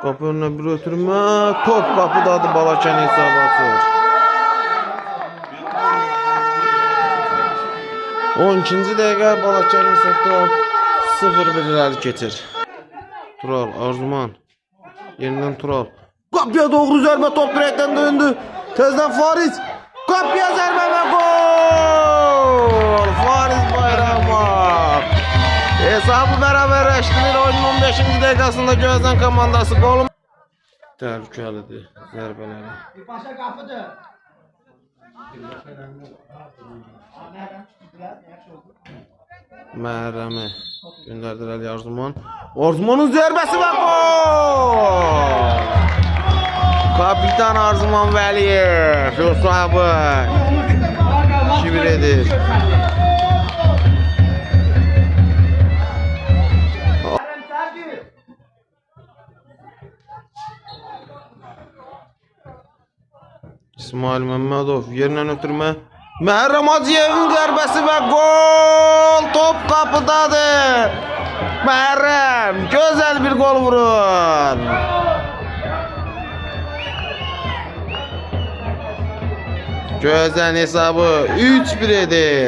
Kapı önüne bir ötürme. Top kapıdadır, Balakən hesabı açır. 12-ci dəqiqə Balakən hesabda 0-1 irəli keçir. Tural, Arzuman. Yenidən Tural. Qapıya doğru zərbə, top direkdən döndü. Tezdən Fariz. Qapıya zərbə və gol! Fariz Bayramov. Hesabı bərabərləşdirir. Oyunun 15-ci dəqiqəsində Gözən komandası qolu təhlükəlidir zərbələri. Başa qapıdır. Məhrəmi göndərdilər Ali Arzuman. Arzumanın zərbəsi və gol! Kapitan Arzuman Vəliyev şu sahibi 2-1 edir. İsmail Məmmədov yerindən ötürmə. Məhrəm Hacıyevin zərbəsi və gol! Top qapıdadır. Məhrəm gözəl bir gol vurur. Gözəl hesabı 3-1 edir.